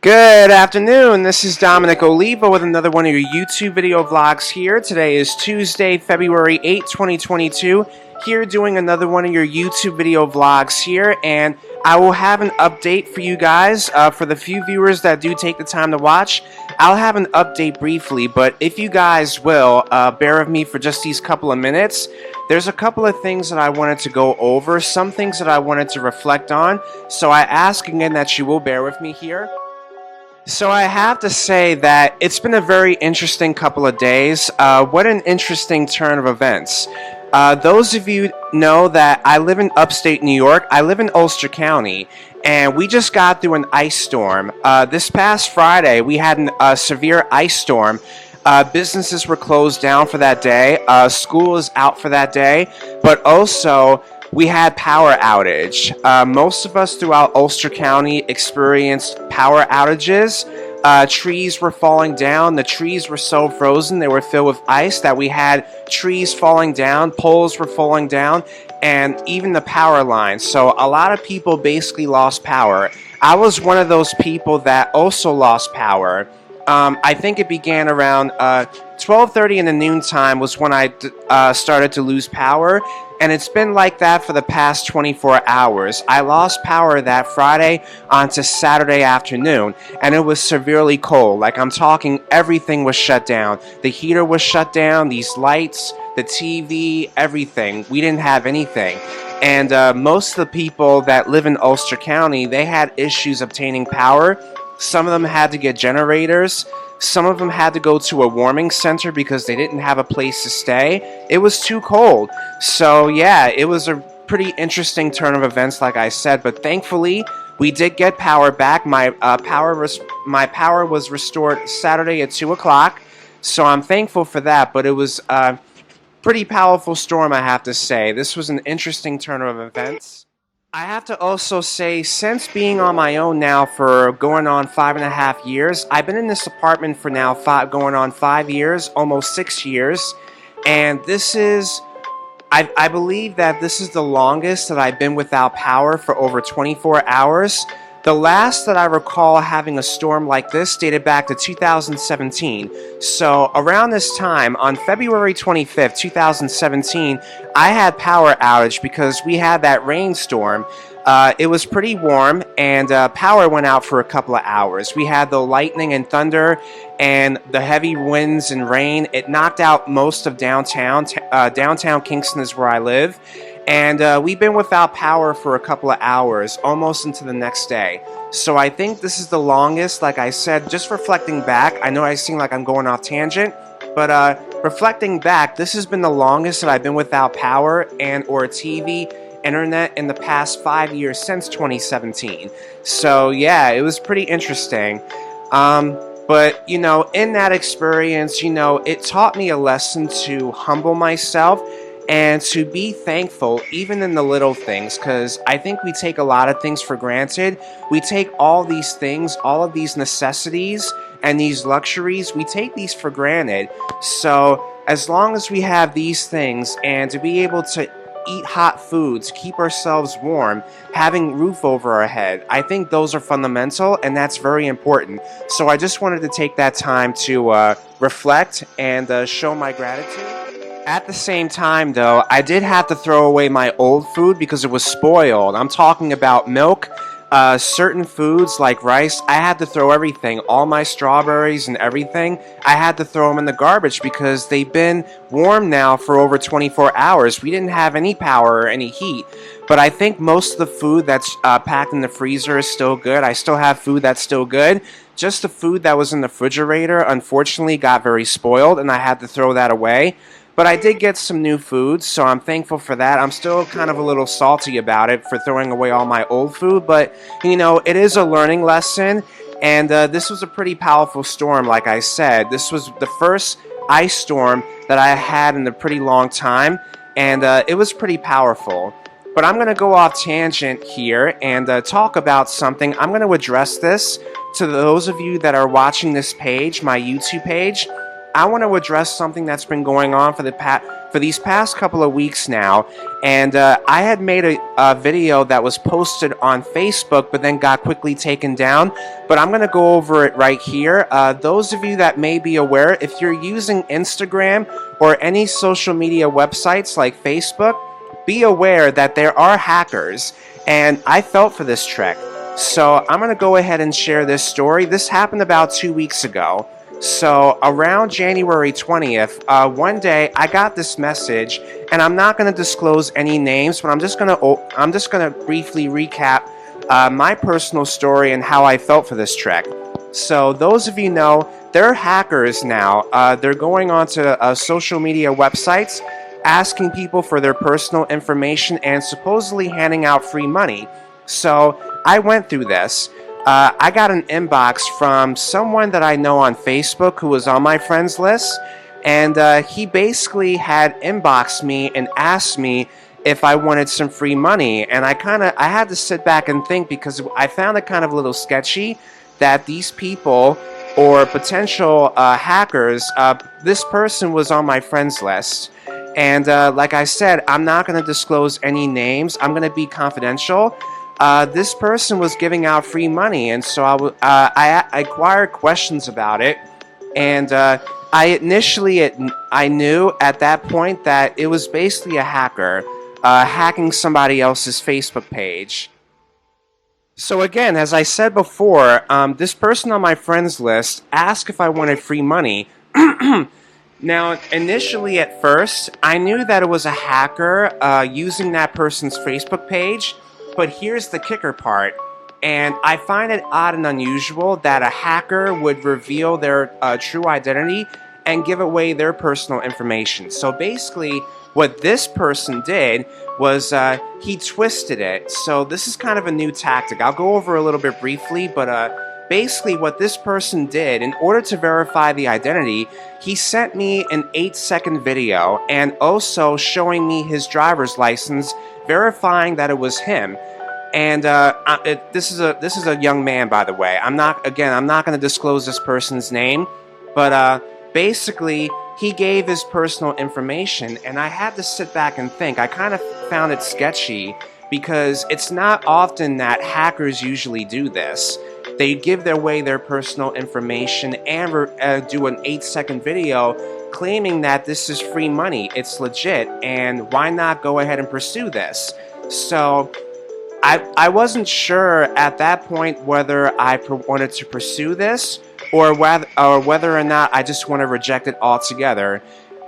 Good afternoon, this is Dominic Oliva with another one of your YouTube video vlogs here. Today is Tuesday, February 8, 2022. Here doing another one of your YouTube video vlogs here, and I will have an update for you guys. For the few viewers that do take the time to watch, I'll have an update briefly, but if you guys will, bear with me for just these couple of minutes. There's a couple of things that I wanted to go over, some things that I wanted to reflect on, so I ask again that you will bear with me here. So I have to say that it's been a very interesting couple of days. What an interesting turn of events. Those of you know that I live in upstate New York. I live in Ulster County, and we just got through an ice storm. This past Friday, we had a severe ice storm. Businesses were closed down for that day. School is out for that day, but also we had power outage. Most of us throughout Ulster County experienced power outages. Trees were falling down. The trees were so frozen, they were filled with ice that we had trees falling down, poles were falling down, and even the power lines. So a lot of people basically lost power. I was one of those people that also lost power. I think it began around 12:30 in the noontime was when I started to lose power, and it's been like that for the past 24 hours. I lost power that Friday onto Saturday afternoon, and it was severely cold. Like, I'm talking, everything was shut down. The heater was shut down, these lights, the TV, everything. We didn't have anything. And most of the people that live in Ulster County, they had issues obtaining power. Some of them had to get generators. Some of them had to go to a warming center because they didn't have a place to stay. It was too cold. So yeah, it was a pretty interesting turn of events, like I said. But thankfully, we did get power back. My power was restored Saturday at 2 o'clock. So I'm thankful for that. But it was a pretty powerful storm, I have to say. This was an interesting turn of events. I have to also say, since being on my own now for going on 5.5 years, I've been in this apartment for now going on 5 years, almost 6 years, and this is, I believe that this is the longest that I've been without power for over 24 hours. The last that I recall having a storm like this dated back to 2017. So around this time, on February 25th, 2017, I had power outage because we had that rainstorm. It was pretty warm, and power went out for a couple of hours. We had the lightning and thunder and the heavy winds and rain. It knocked out most of downtown. Downtown Kingston is where I live. And we've been without power for a couple of hours, almost into the next day. So I think this is the longest, like I said, just reflecting back. I know I seem like I'm going off tangent, but reflecting back, this has been the longest that I've been without power and or TV, internet in the past 5 years since 2017. So yeah, it was pretty interesting. But, you know, in that experience, you know, it taught me a lesson to humble myself and to be thankful even in the little things, because I think we take a lot of things for granted. We take all these things, all of these necessities and these luxuries, we take these for granted. So as long as we have these things, and to be able to eat hot foods, keep ourselves warm, having roof over our head, I think those are fundamental, and that's very important. So I just wanted to take that time to reflect and show my gratitude. At the same time, though, I did have to throw away my old food because it was spoiled. I'm talking about milk, certain foods like rice. I had to throw everything, all my strawberries and everything. I had to throw them in the garbage because they've been warm now for over 24 hours. We didn't have any power or any heat. But I think most of the food that's packed in the freezer is still good. I still have food that's still good. Just the food that was in the refrigerator, unfortunately, got very spoiled, and I had to throw that away. But I did get some new food, so I'm thankful for that. I'm still kind of a little salty about it for throwing away all my old food, but, you know, it is a learning lesson, and this was a pretty powerful storm, like I said. This was the first ice storm that I had in a pretty long time, and it was pretty powerful. But I'm going to go off tangent here and talk about something. I'm going to address this to those of you that are watching this page, my YouTube page. I want to address something that's been going on for these past couple of weeks now. And I had made a video that was posted on Facebook, but then got quickly taken down. But I'm going to go over it right here. Those of you that may be aware, if you're using Instagram or any social media websites like Facebook, be aware that there are hackers, and I fell for this trick. So I'm going to go ahead and share this story. This happened about 2 weeks ago. So around January 20th, one day I got this message, and I'm not going to disclose any names, but I'm just going to briefly recap my personal story and how I felt for this trick. So those of you know, there are hackers now. They're going onto social media websites, asking people for their personal information and supposedly handing out free money. So I went through this. I got an inbox from someone that I know on Facebook who was on my friends list, and he basically had inboxed me and asked me if I wanted some free money. And I had to sit back and think, because I found it kind of a little sketchy that these people or potential hackers, this person was on my friends list. And like I said, I'm not going to disclose any names. I'm going to be confidential. This person was giving out free money, and so I acquired questions about it. And I knew at that point that it was basically a hacker hacking somebody else's Facebook page. So again, as I said before, this person on my friends list asked if I wanted free money. Now, initially at first, I knew that it was a hacker using that person's Facebook page, but here's the kicker part. And I find it odd and unusual that a hacker would reveal their true identity and give away their personal information. So basically, what this person did was he twisted it. So this is kind of a new tactic. I'll go over a little bit briefly, but basically what this person did, in order to verify the identity, he sent me an 8-second video and also showing me his driver's license, verifying that it was him. And this is a young man, by the way. I'm not going to disclose this person's name, but basically he gave his personal information, and I had to sit back and think. I kind of found it sketchy because it's not often that hackers usually do this. They give away their personal information and do an 8-second video claiming that this is free money. It's legit, and why not go ahead and pursue this? So I wasn't sure at that point whether I wanted to pursue this or whether or not I just want to reject it altogether.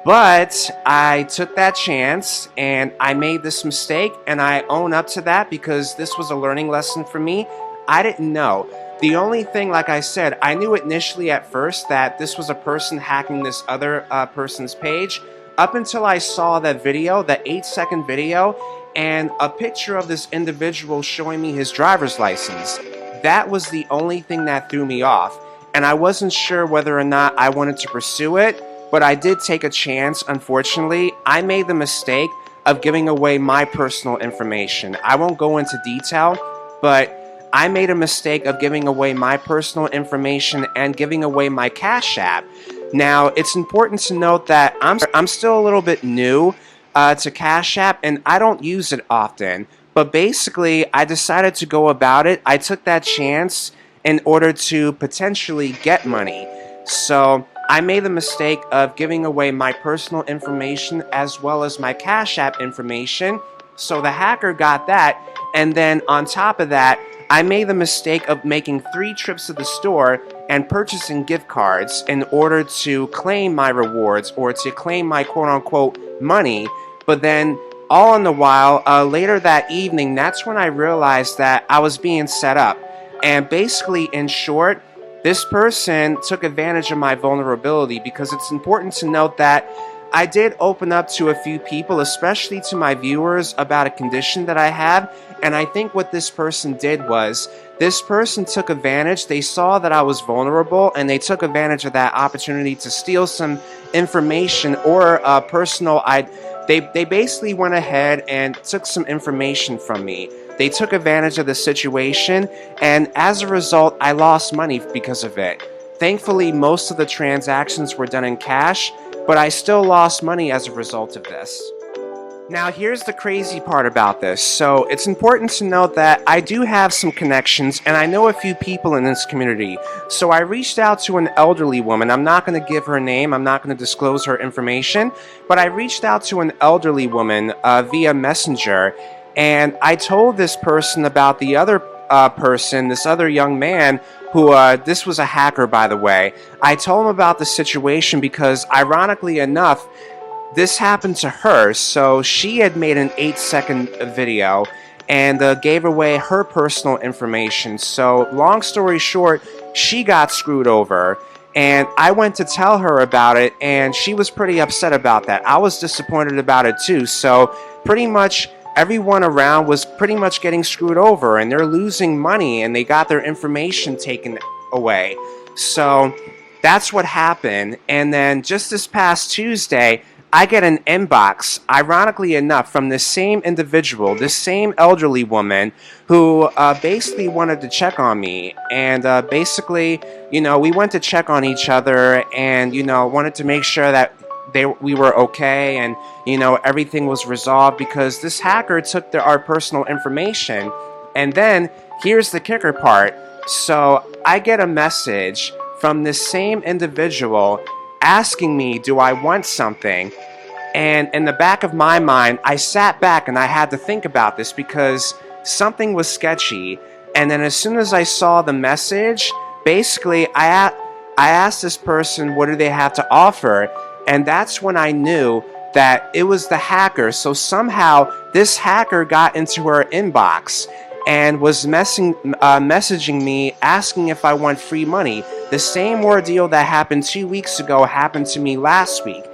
But I took that chance, and I made this mistake, and I own up to that because this was a learning lesson for me. I didn't know. The only thing, like I said, I knew initially at first that this was a person hacking this other person's page, up until I saw that video, that 8-second video, and a picture of this individual showing me his driver's license. That was the only thing that threw me off, and I wasn't sure whether or not I wanted to pursue it, but I did take a chance. Unfortunately, I made the mistake of giving away my personal information. I won't go into detail, but I made a mistake of giving away my personal information and giving away my Cash App. Now, it's important to note that I'm still a little bit new to Cash App, and I don't use it often. But basically, I decided to go about it. I took that chance in order to potentially get money. So I made the mistake of giving away my personal information as well as my Cash App information. So the hacker got that, and then on top of that, I made the mistake of making 3 trips to the store and purchasing gift cards in order to claim my rewards or to claim my quote-unquote money. But then, all in the while, later that evening, that's when I realized that I was being set up. And basically, in short, this person took advantage of my vulnerability, because it's important to note that I did open up to a few people, especially to my viewers, about a condition that I have. And I think what this person did was, this person took advantage. They saw that I was vulnerable, and they took advantage of that opportunity to steal some information or personal. They basically went ahead and took some information from me. They took advantage of the situation, and as a result, I lost money because of it. Thankfully, most of the transactions were done in cash, but I still lost money as a result of this. Now, here's the crazy part about this. So, it's important to note that I do have some connections, and I know a few people in this community. So, I reached out to an elderly woman. I'm not going to give her name, I'm not going to disclose her information, but I reached out to an elderly woman via Messenger, and I told this person about the other person, this other young man, who, this was a hacker, by the way. I told him about the situation because, ironically enough, this happened to her. So she had made an 8-second video and gave away her personal information. So long story short, she got screwed over, and I went to tell her about it, and she was pretty upset about that. I was disappointed about it too. So pretty much everyone around was pretty much getting screwed over, and they're losing money, and they got their information taken away. So that's what happened. And then just this past Tuesday, I get an inbox, ironically enough, from this same individual, this same elderly woman, who basically wanted to check on me. And basically, we went to check on each other, and, wanted to make sure that we were okay, and, everything was resolved, because this hacker took our personal information. And then, here's the kicker part. So, I get a message from this same individual asking me, do I want something? And in the back of my mind, I sat back and I had to think about this, because something was sketchy. And then as soon as I saw the message, basically I asked this person, what do they have to offer? And that's when I knew that it was the hacker. So somehow this hacker got into her inbox and was messaging me, asking if I want free money. The same ordeal that happened 2 weeks ago happened to me last week.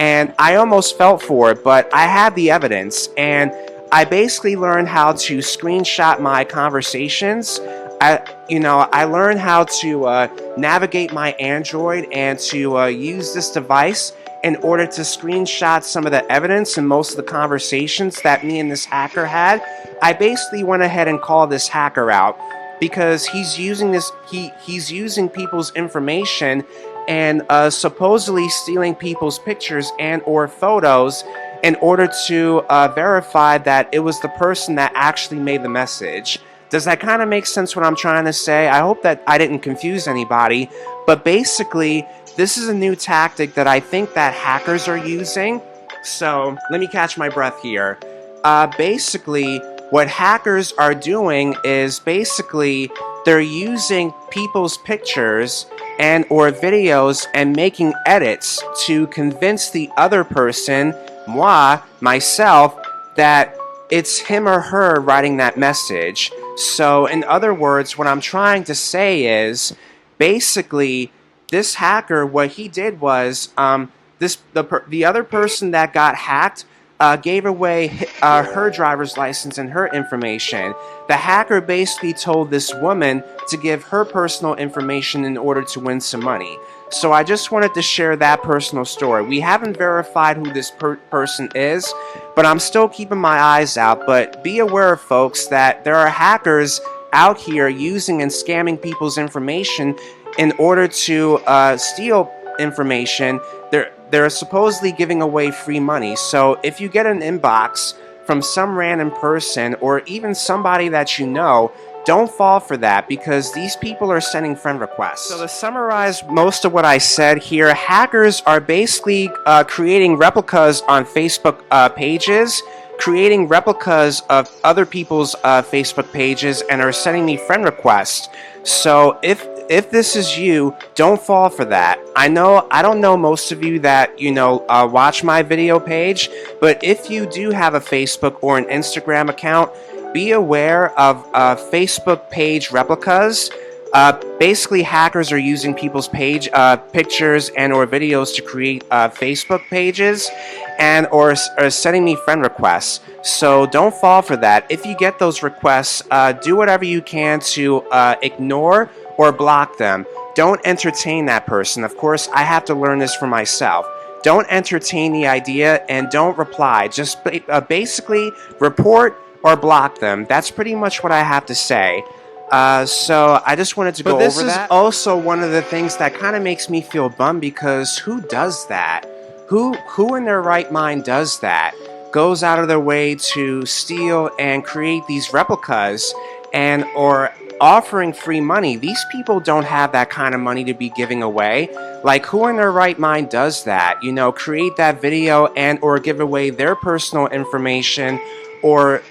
And I almost felt for it, but I had the evidence, and I basically learned how to screenshot my conversations. I learned how to navigate my Android and to use this device in order to screenshot some of the evidence and most of the conversations that me and this hacker had. I basically went ahead and called this hacker out, because he's using he's using people's information and supposedly stealing people's pictures and or photos in order to verify that it was the person that actually made the message. Does that kind of make sense what I'm trying to say? I hope that I didn't confuse anybody, but basically this is a new tactic that I think that hackers are using. So let me catch my breath here. Basically, what hackers are doing is basically they're using people's pictures and or videos and making edits to convince the other person, myself, that it's him or her writing that message. So in other words, what I'm trying to say is basically this hacker, what he did was the other person that got hacked gave away her driver's license and her information. The hacker basically told this woman to give her personal information in order to win some money. So I just wanted to share that personal story. We haven't verified who this person is, but I'm still keeping my eyes out. But be aware, folks, that there are hackers out here using and scamming people's information in order to steal information. They're supposedly giving away free money. So if you get an inbox from some random person or even somebody that you know, don't fall for that, because these people are sending friend requests. So to summarize most of what I said here, hackers are basically creating replicas on Facebook pages, creating replicas of other people's Facebook pages, and are sending me friend requests. So if this is you, don't fall for that. I don't know most of you that, watch my video page, but if you do have a Facebook or an Instagram account, be aware of Facebook page replicas. Basically, hackers are using people's pictures and or videos to create Facebook pages and or sending me friend requests. So don't fall for that. If you get those requests, do whatever you can to ignore or block them. Don't entertain that person. Of course, I have to learn this for myself. Don't entertain the idea and don't reply. Just basically report or block them. That's pretty much what I have to say. So I just wanted to go over that. But this is also one of the things that kind of makes me feel bummed, because who does that? Who in their right mind does that? Goes out of their way to steal and create these replicas and or offering free money. These people don't have that kind of money to be giving away. Like, who in their right mind does that? You know, create that video and or give away their personal information, or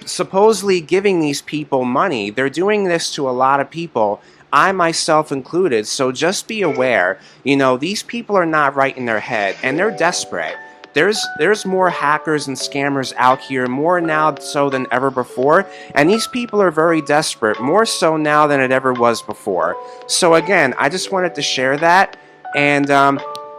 supposedly giving these people money. They're doing this to a lot of people, I myself included, so just be aware. You know, these people are not right in their head, and they're desperate. There's more hackers and scammers out here, more now so than ever before, and these people are very desperate, more so now than it ever was before. So again, I just wanted to share that, and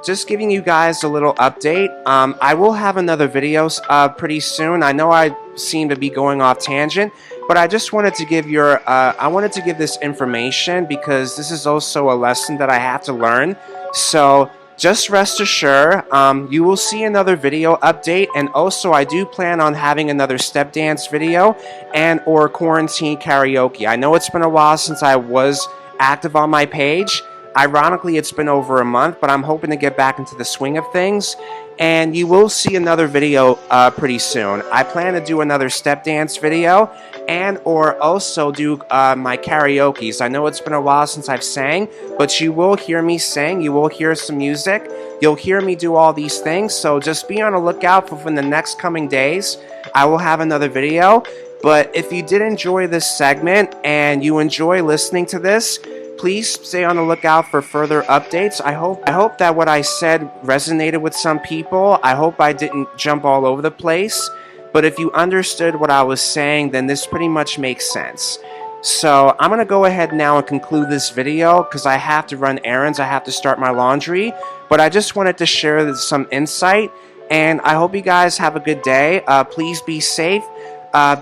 just giving you guys a little update. I will have another video pretty soon. I know I seem to be going off tangent, but I just wanted to give I wanted to give this information, because this is also a lesson that I have to learn. So just rest assured, you will see another video update, and also I do plan on having another step dance video and or quarantine karaoke. I know it's been a while since I was active on my page. Ironically, it's been over a month, but I'm hoping to get back into the swing of things, and you will see another video pretty soon. I plan to do another step dance video and or also do my karaoke's. I know it's been a while since I've sang, but you will hear me sing, you will hear some music, you'll hear me do all these things, so just be on the lookout for the next coming days. I will have another video. But if you did enjoy this segment and you enjoy listening to this, please stay on the lookout for further updates. I hope that what I said resonated with some people. I hope I didn't jump all over the place. But if you understood what I was saying, then this pretty much makes sense. So I'm going to go ahead now and conclude this video, because I have to run errands. I have to start my laundry. But I just wanted to share some insight. And I hope you guys have a good day. Please be safe.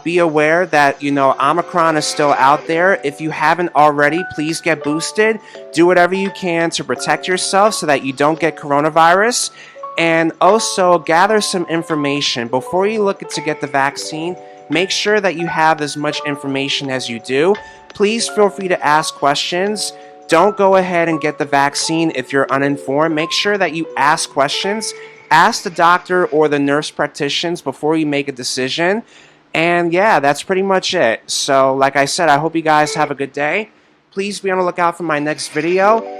Be aware that, you know, Omicron is still out there. If you haven't already, please get boosted. Do whatever you can to protect yourself so that you don't get coronavirus. And also gather some information. Before you look to get the vaccine, make sure that you have as much information as you do. Please feel free to ask questions. Don't go ahead and get the vaccine if you're uninformed. Make sure that you ask questions. Ask the doctor or the nurse practitioners before you make a decision. And yeah, that's pretty much it. So like I said, I hope you guys have a good day. Please be on the lookout for my next video.